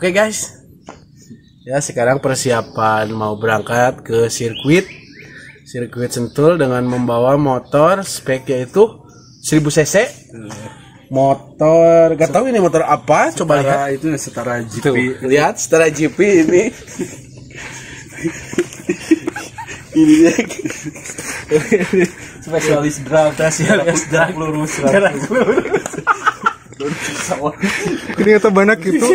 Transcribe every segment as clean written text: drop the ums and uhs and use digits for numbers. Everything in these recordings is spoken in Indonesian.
Oke guys, ya sekarang persiapan mau berangkat ke sirkuit Sentul dengan membawa motor spek yaitu 1000 cc. Motor, gak tahu ini motor apa, coba lihat. Itu setara GP. Tuh, lihat setara GP ini. Ini dia. Spesialis drag lurus. Ini kata banyak gitu.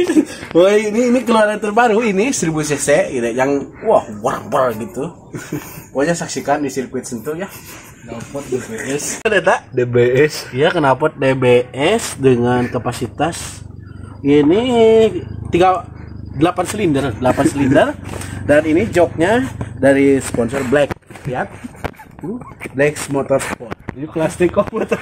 Wah, ini keluaran terbaru ini 1000 cc gitu, yang wah war gitu. Pokoknya saksikan di sirkuit Sentul ya. Knalpot DBS. Ada DBS. Iya, knalpot DBS dengan kapasitas ini 8 silinder dan ini joknya dari sponsor Black. Lihat. Black Motorsport. Ini plastik kok motor.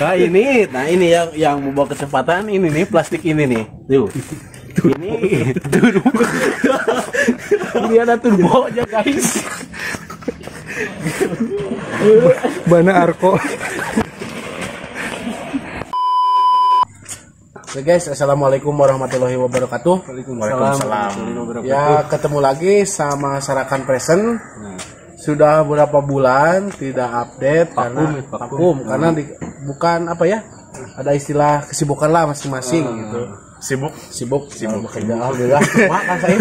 Nah ini yang membawa kecepatan ini nih, plastik ini nih. Tuh. Ini turbo. Ini ada turbonya guys. Bana Arko. Oke guys, assalamualaikum warahmatullahi wabarakatuh. Waalaikumsalam. Ya, ketemu lagi sama Sarakan Present. Sudah beberapa bulan tidak update vakum karena bukan apa ya, ada istilah kesibukan lah masing-masing gitu. Sibuk bekerja. Alhamdulillah. Mak kan saya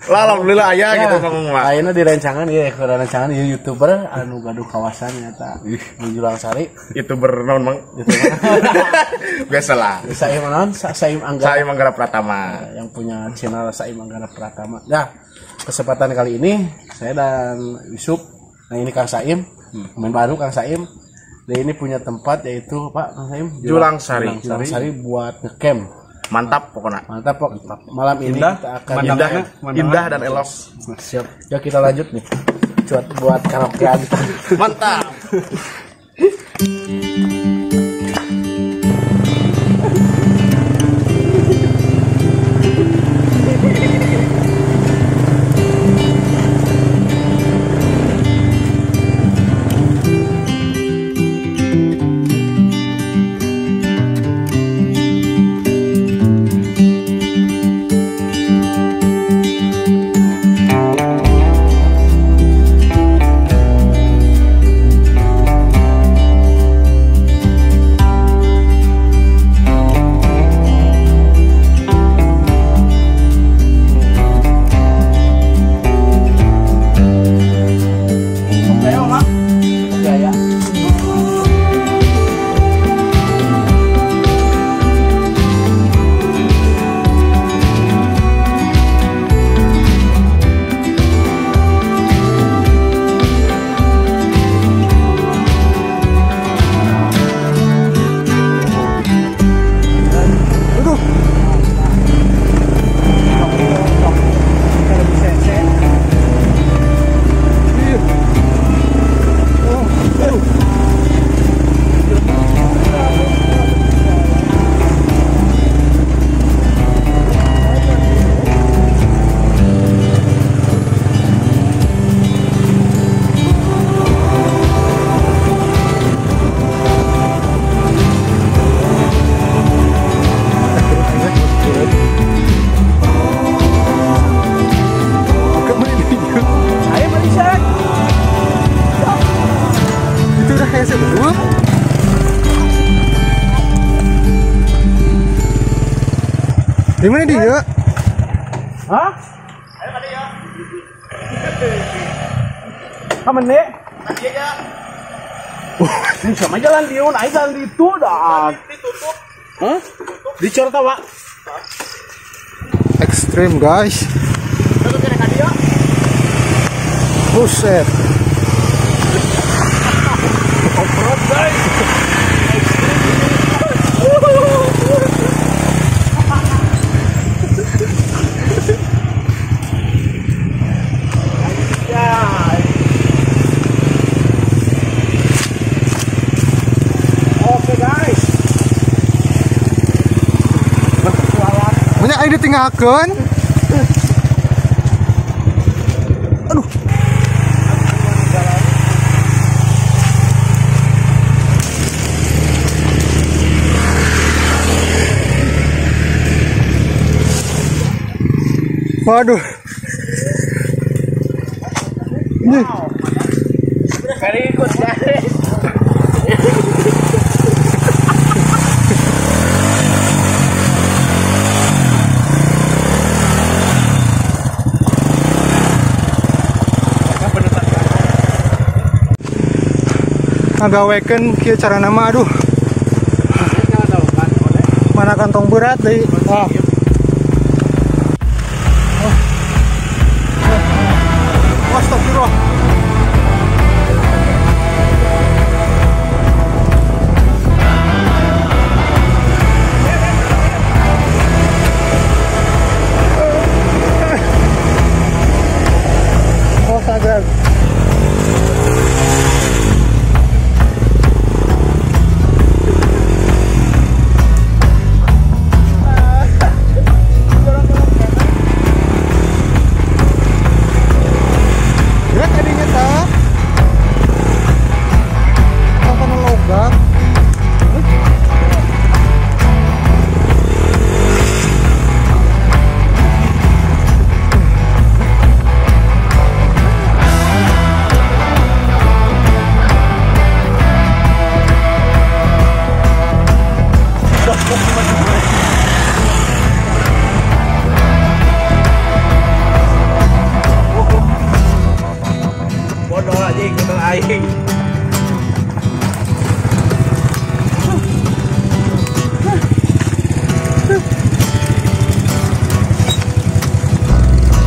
Alhamdulillah ayah gitu ngomong mah. Ayeuna direncangan ya, rancangan YouTuber anu gaduh kawasan nyata di Julangsari. YouTuber naon Mang? Biasalah. Saim naon? Saim Anggara Pratama. Yang punya channel Saim Anggara Pratama. Nah, kesempatan kali ini saya dan Yusuf, nah ini Kang Saim, pemain baru Kang Saim. Dia ini punya tempat yaitu Pak Kang Saim Julangsari buat ngecamp. Mantap pokoknya. Mantap. Malam ini kita akan indah dan elok. Siap. Ya kita lanjut nih. Buat karaokean. Mantap. Di mana dia? Hah? Kamen nih? Ini sama jalan diun, ayo jalan di itu dah. Ditutup. Hah? Dicor tawa. Ekstrim guys. Buset. Off-road guys. Banyak ditinggalkan. Aduh. Waduh. Ini Very good guys. ngagawekeun kieu cara nama aduh. Mana kantong berat deui. Ah. Astagfirullah. Oh, sagran. Bodoh aja ikutan aing.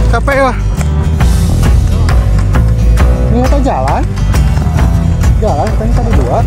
Capek ya? Ini kita jalan. Jalan, katanya tadi dua.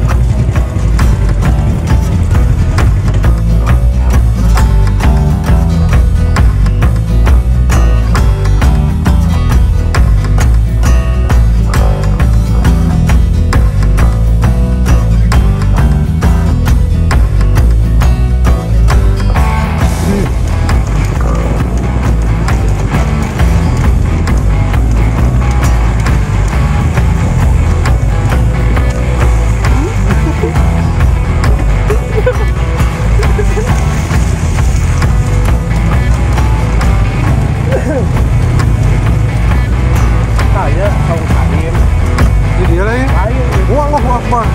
Allahu Akbar.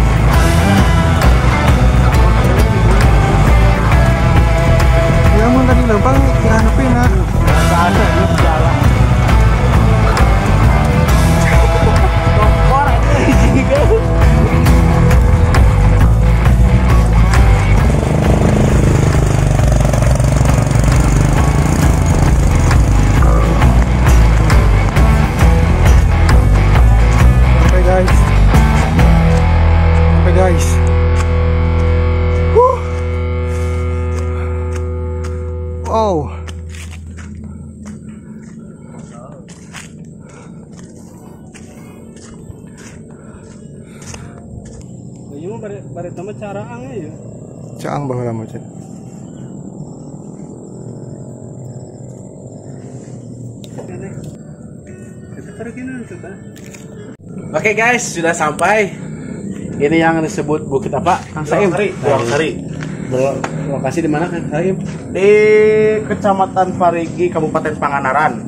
Ya mun tadi lempang kira nepi nah. Ada di jalan. Orang ini juga. Guys, oh, ini mah bare nama caraang ya. caang baheula mah cen. Oke guys, sudah sampai. Ini yang disebut Bukit apa? Kang Saim. Sari. Lokasi di mana Kang Saim? Di Kecamatan Parigi, Kabupaten Pangandaran.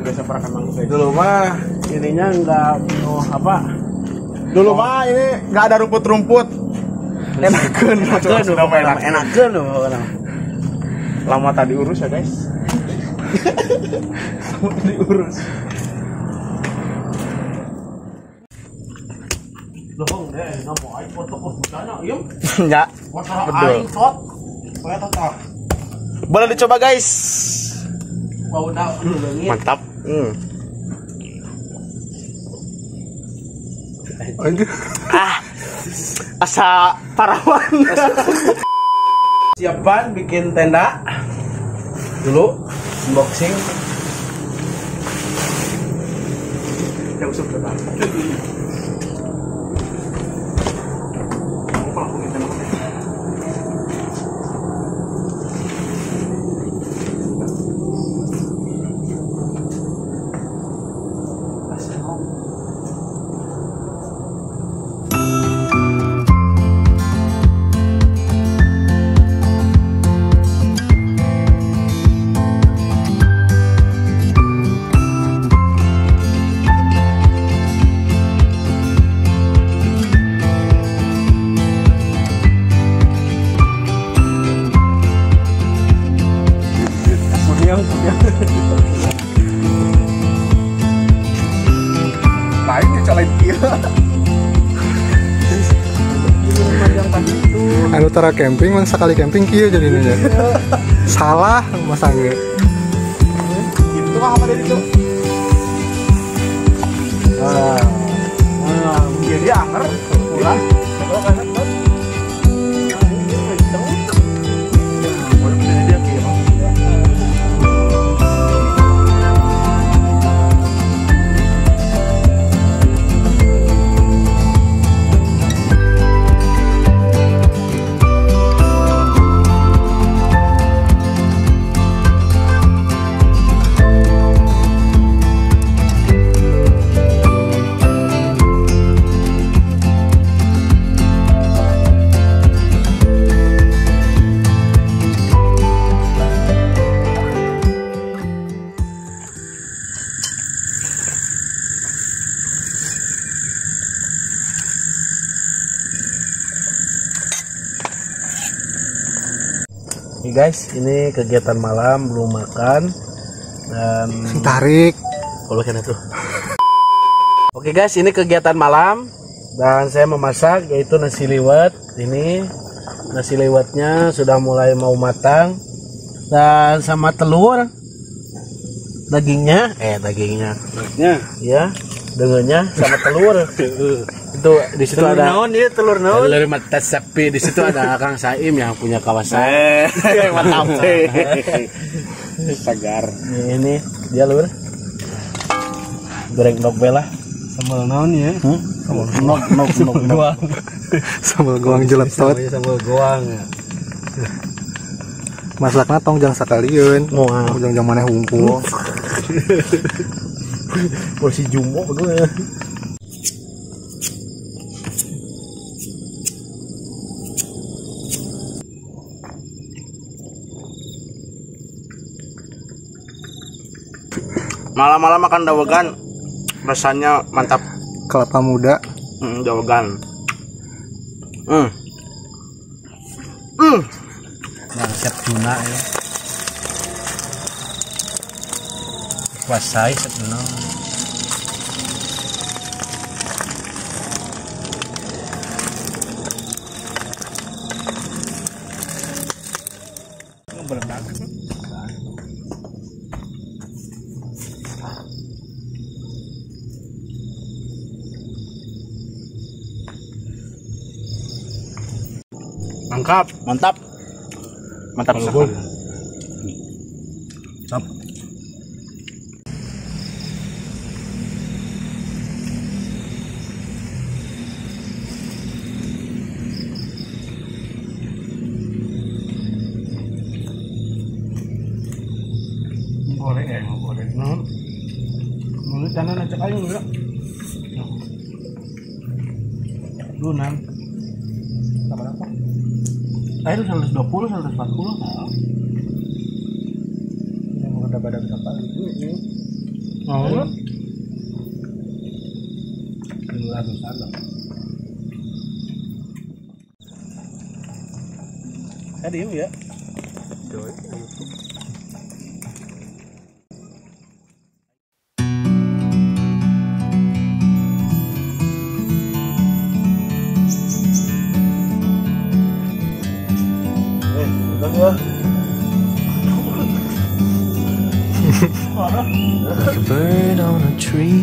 Desa Parakan Mangkutai. Dulu mah ininya enggak apa? Dulu mah ini nggak ada rumput-rumput. Enakeun, enakeun loh. Lama tadi urus ya guys. Lama tadi urus. Dohong deh, nggak mau aing foto bercanda, iya. Ya. Aing tot. Boleh total. Boleh dicoba guys. Wow, udah lengit. Mantap. Aduh. Asa parawan. Siapan bikin tenda dulu, unboxing. Yang usuk terbang. Anu tara camping mang sekali camping kieu jadinya. Salah masa ge. Itu mah apa dari itu? Mungkin dia anger, pulang. Kalau kan kan. Nih guys, ini kegiatan malam, belum makan dan Tarik. kalau kan itu. Oke guys, ini kegiatan malam dan saya memasak yaitu nasi liwet. Ini nasi liwetnya sudah mulai mau matang dan sama telur. Dagingnya ya, dengannya sama telur. Itu di situ Telur ada naon ya, telur naon? telur mata sapi. Di situ ada Kang Saim yang punya kawasan. Mantap. Sagar. Ini dia lur. Goreng dog belah. Sambal naon ya? Nok goang. Sambal goang jeletot. Sambal goang ya. Masakna tong jang sakalieun. Moal. Jang maneh hungkul. Porsi jumbo dulu ya. Malam-malam makan dawegan, rasanya mantap. Kelapa muda. Dawegan. Nah, siap tuna ya. Kuasai sebenarnya. Mantap sekali. Cap. Boleh. Mulut kanan acak aja enggak? Lunan. Berapa? Air 120, 140. Ini mau ada badan berapa? Oh. Ini lagu sana. Ada ya? Like a bird on a tree,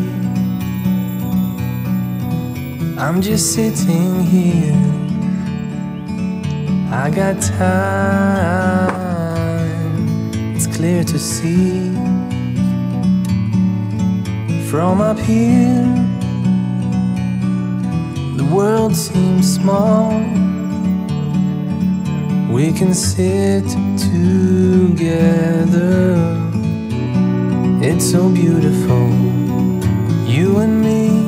I'm just sitting here. I got time, it's clear to see. From up here, the world seems small. We can sit together. It's so beautiful, you and me.